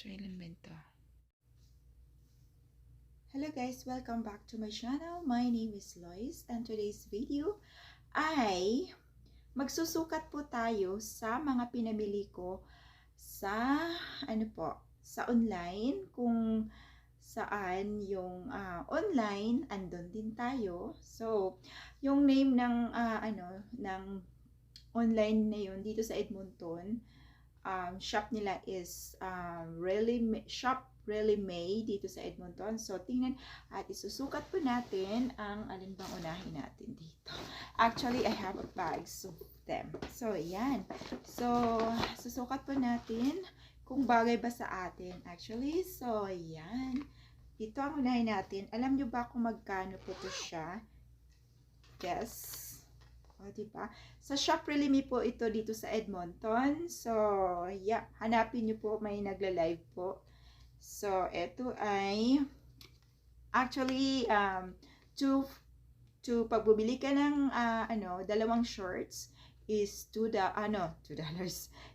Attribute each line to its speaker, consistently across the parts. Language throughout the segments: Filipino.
Speaker 1: Trailing bento.
Speaker 2: Hello guys, welcome back to my channel. My name is Lois and today's video ay magsusukat po tayo sa mga pinamili ko sa sa online, kung saan yung online andun din tayo. So, yung name ng ng online na yun dito sa Edmonton, shop nila is Shop Really May dito sa Edmonton. So, tingnan at isusukat po natin ang alin bang unahin natin dito. Actually, I have a bags of them. So, yan. So, susukat po natin kung bagay ba sa atin. Actually, so, yan. Ito ang unahin natin. Alam nyo ba kung magkano po ito siya? Yes. O, diba? Sa Shop Really Me po ito dito sa Edmonton. So, yeah. Hanapin nyo po. May nagla-live po. So, ito ay actually, to pagbubili ka ng dalawang shorts is $2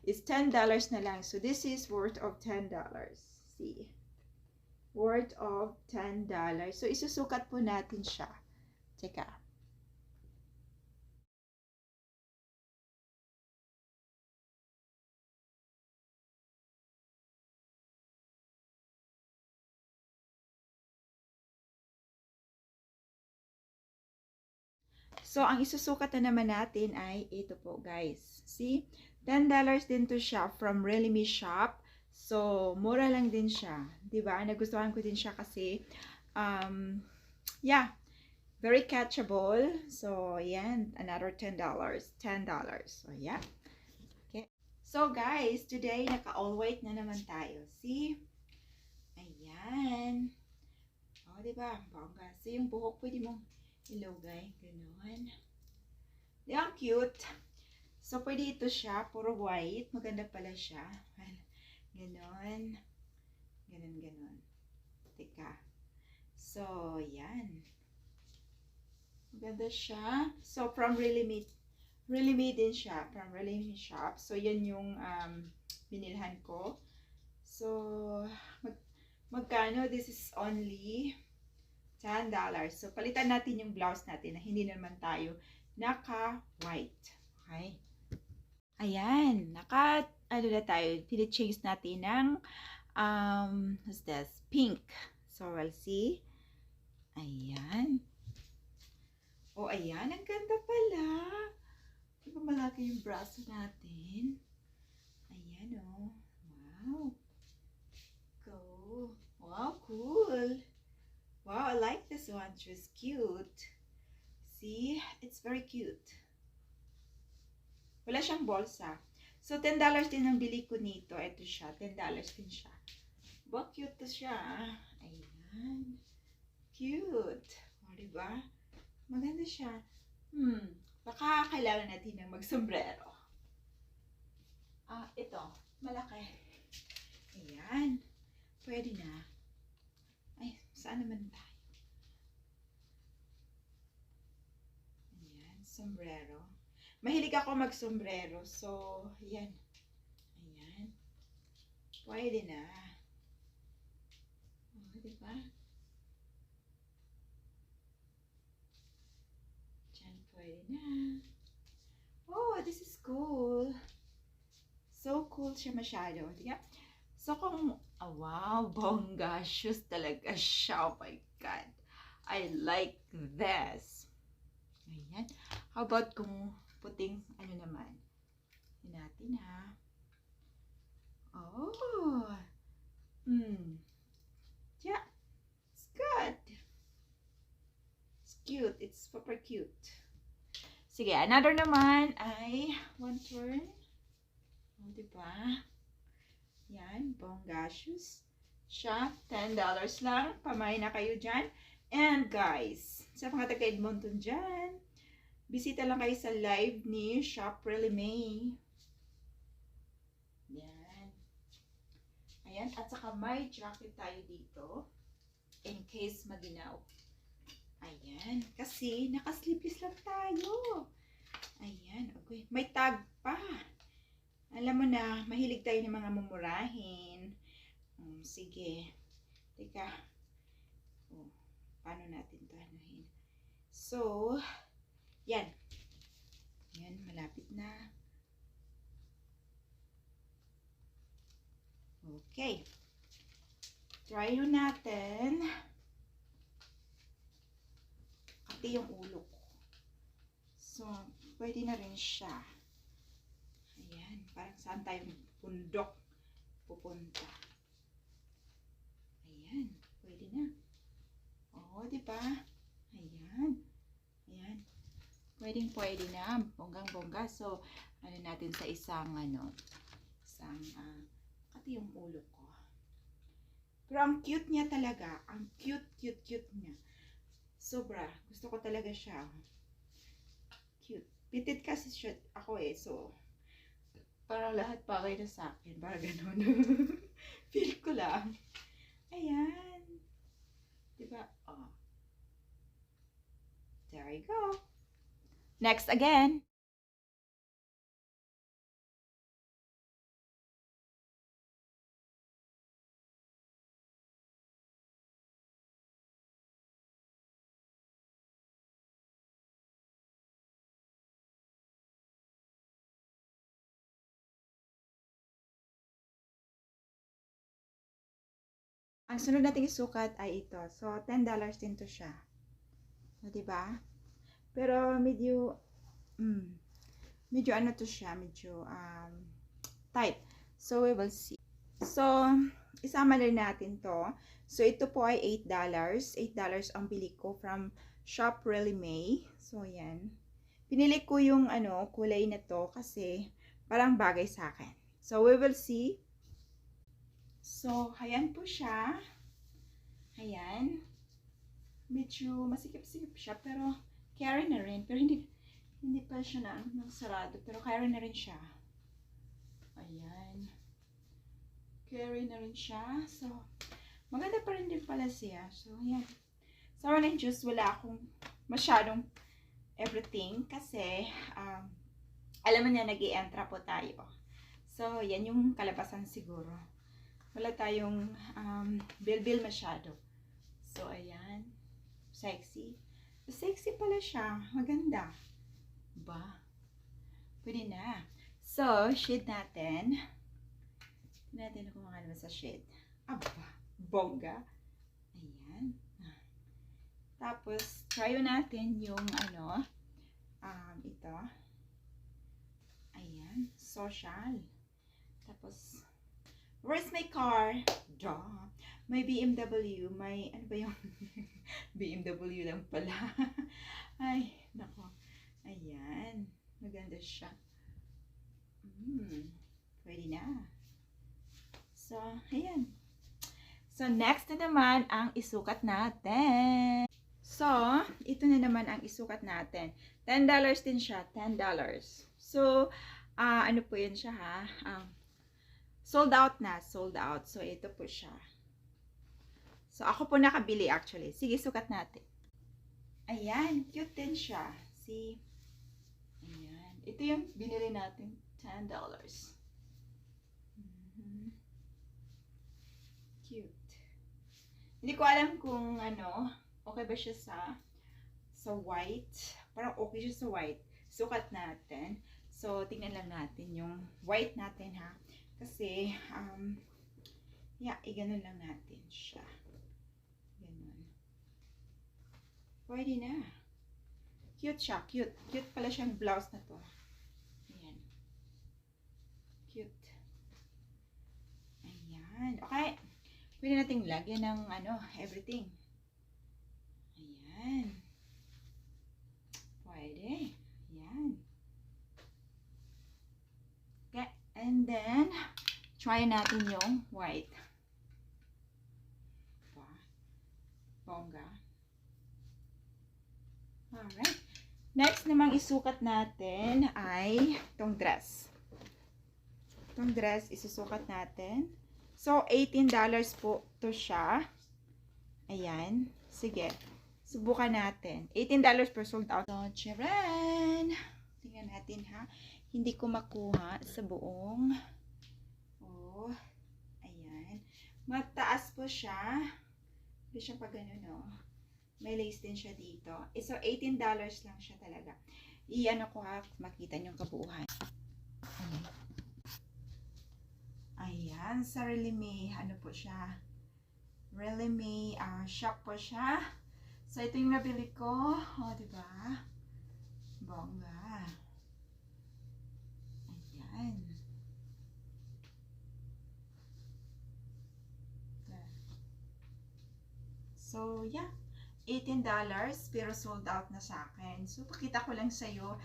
Speaker 2: is $10 na lang. So, this is worth of $10. See? Worth of $10. So, isusukat po natin siya. Teka. So, ang isusukat na naman natin ay ito po, guys. See? $10 din to siya from Really Me Shop. So, mura lang din siya. Diba? Nagustuhan ko din siya kasi, yeah, very catchable. So, yan. Another $10. $10. So, yeah. Okay. So, guys, today, naka-all white na naman tayo. See? Ayan. O, diba? Bongga. So, yung buhok, pwede mong ilugay. Ganon. Yan, cute. So, pwede ito siya. Puro white. Maganda pala siya. Ganon. Ganon. Teka. So, yan. Maganda siya. So, from Really Me din siya. From Really Me Shop. So, yan yung binilhan ko. So, magkano? This is only $10. So, palitan natin yung blouse natin na hindi naman tayo naka-white. Okay? Ayan. Na tayo. Tine-change natin ng, what's this? Pink. So, we'll see. Ayan. Oh, ayan. Ang ganda pala. Diba malaki yung braso natin? Ayan, oh. Wow. Go. Wow, cool. Wow, I like this one. She's cute. See? It's very cute. Wala siyang bolsa. So, $10 din ang bili ko nito. Ito siya. $10 din siya. Wow, cute to siya. Ayan. Cute. O, diba? Maganda siya. Baka kailangan natin ng mag-sombrero. Ito. Malaki. Ayan. Pwede na. Ay, saan naman tayo? Ayan, sombrero. Mahilig ako mag-sombrero. So, ayan. Ayan. Pwede na. O, diba? Diyan, pwede na. Oh, this is cool. So cool siya masyado. Diba? So, kung, wow, bongga, shoes talaga siya. Oh my God. I like this. Ayan. How about kung puting, naman? Yan natin, ha. Oh. Yeah. It's good. It's cute. It's super cute. Sige, another naman ay one turn. O, diba? Yan, bongga shoes. Siya, $10 lang. Pamain na kayo dyan. And guys, sa mga taga-Edmonton dyan, bisita lang kayo sa live ni Shop Really May. Yan. Ayan, at saka may jacket tayo dito. In case maginaw. Ayan, kasi naka-sleeveless lang tayo. Ayan, okay. May tag pa. Alam mo na, mahilig tayo ng mga mumurahin. Sige. Teka. Oh, paano natin ito anuhin? So, yan. Yan, malapit na. Okay. Try natin. Pati yung ulo ko. So, pwede na rin siya. Ayan, parang saan tayong bundok pupunta. Ayan, pwede na. Oo, diba? Ayan. Ayan. Pwede na. Bonggang-bongga. So, ano natin sa isang, pati yung ulo ko. Pero ang cute niya talaga. Ang cute niya. Sobra. Gusto ko talaga siya. Cute. Pitit kasi siya ako eh. So, parang lahat bagay na sa akin. Parang ganun. Feel ko lang. Ayan. Diba? Oh. There you go. Next again. Ang sunod nating isukat ay ito. So, $10 din to siya. O, diba? Pero, medyo ano to siya, medyo, tight. So, we will see. So, isama na rin natin to. So, ito po ay $8. $8 ang bili ko from Shop Really May. So, yan. Pinili ko yung, kulay na to kasi parang bagay sa akin. So, we will see. So, ayan po siya. Ayan. Medyo masikip-sikip siya, pero carry na rin. Pero hindi pa siya na sarado, pero carry na rin siya. Ayan. Carry na rin siya. So, maganda pa rin din pala siya. So, ayan. Sa orange juice, wala akong masyadong everything kasi, alam mo na, nag-i-entra po tayo. So, yan yung kalabasan siguro. Wala tayong bil-bil masyado. So, ayan. Sexy. Sexy pala siya. Maganda. Ba? Pwede na. So, shade natin. Tignan natin kung makakalaman sa shade. Aba. Bongga. Ayan. Tapos, try natin yung ito. Ayan. Social. Tapos, where's my car? Duh. May BMW. May, ano ba yung BMW lang pala. Ay, nako. Ayan. Maganda siya. Pwede na. So, ayan. So, next na naman ang isukat natin. So, ito na naman ang isukat natin. $10 din siya. $10. So, ano po yun siya ha? Sold out na. Sold out. So, ito po siya. So, ako po nakabili actually. Sige, sukat natin. Ayan. Cute din siya. See? Ayan. Ito yung binili natin. $10. Cute. Hindi ko alam kung okay ba siya sa white. Parang okay siya sa white. Sukat natin. So, tingnan lang natin yung white natin ha. Kasi, ganun lang natin siya. Ganun. Pwede na. Cute siya. Cute. Cute pala siyang blouse na to. Ayan. Cute. Ayan. Okay. Pwede nating lagyan ng everything. Ayan. Pwede. Ayan. Okay. And then, try natin yung white. Bongga. Alright. Next namang isukat natin ay itong dress. Itong dress, isusukat natin. So, $18 po to siya. Ayan. Sige. Subukan natin. $18 per sold out. So, charan! Tingnan natin ha. Hindi ko makuha sa buong. Oh. Ayan. Mataas po siya. Hindi siya pa ganun, no? May lace din siya dito. So, $18 lang siya talaga. Iyan ako ha, makita nyo yung kabuuhan. Ayan, sa Really Me, ano po siya? Really Me, shop po siya. So, ito yung nabili ko. O, diba? Bongga. Ayan. So, yeah. $18 pero sold out na sa akin. So, pakita ko lang sa inyo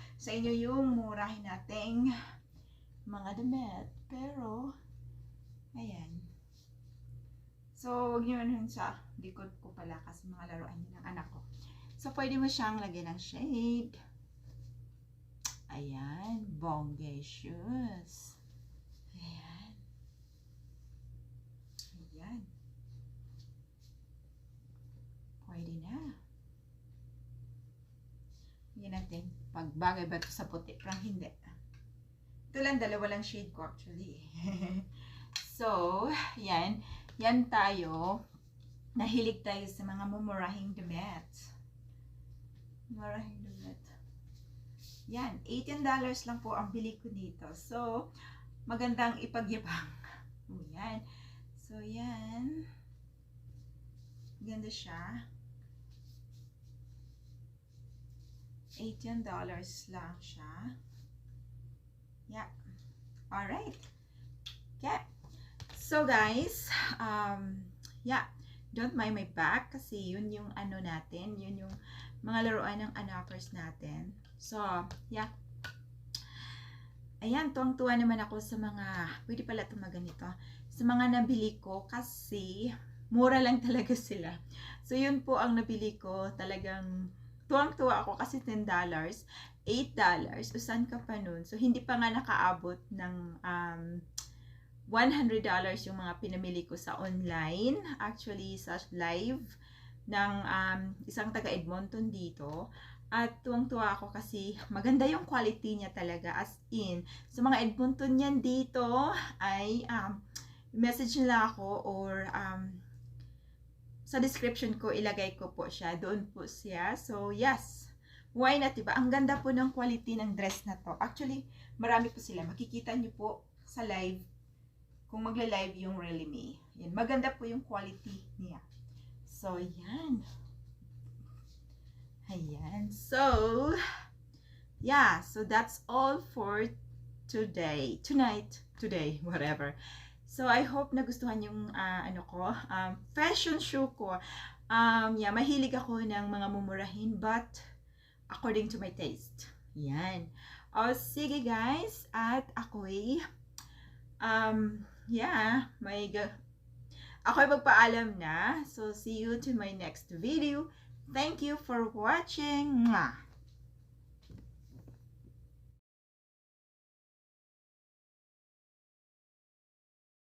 Speaker 2: yung murahin nating mga damit. Pero, ayan. So, huwag nyo anuhin sa likod ko pala kasi mga laruan yun ng anak ko. So, pwede mo siyang lagyan ng shade. Ayan. Bongga shoes. Ayan. Ayan. Pwede na. Yan natin. Pagbagay ba ito sa puti? Parang hindi. Ito lang, dalawa lang shade ko actually. So, yan. Yan tayo. Nahilig tayo sa mga mumurahing damit. Murahing damit. Yan. $18 lang po ang bili ko dito. So, magandang ipagyabang. Yan. So, yan. Ganda siya. $18 lang siya. Yeah. Alright. Okay. So guys, yeah. Don't mind my back kasi yun yung ano natin. Yun yung mga laruan ng anakers natin. So, yeah. Ayan, tuwang-tuwa naman ako sa mga, pwede pala ito ganito, sa mga nabili ko kasi mura lang talaga sila. So, yun po ang nabili ko. Talagang tuwang-tuwa ako kasi $10, $8, usan ka pa nun. So, hindi pa nga nakaabot ng $100 yung mga pinamili ko sa online. Actually, sa live ng isang taga Edmonton dito. At tuwang-tuwa ako kasi maganda yung quality niya talaga. As in, sa mga Edmonton yan dito ay message nila ako or sa description ko, ilagay ko po siya. Doon po siya. So, yes. Why not, diba? Ang ganda po ng quality ng dress na to. Actually, marami po sila. Makikita nyo po sa live kung magla-live yung Really Me. Yan. Maganda po yung quality niya. So, yan. Ayan. So, yeah. So, that's all for today. Tonight. Today. Whatever. So, I hope nagustuhan yung fashion show ko. Yeah, mahilig ako ng mga mumurahin but according to my taste. Yan. O, sige guys. At ako'y yeah, ako'y magpaalam na. So, see you to my next video. Thank you for watching. Mwah!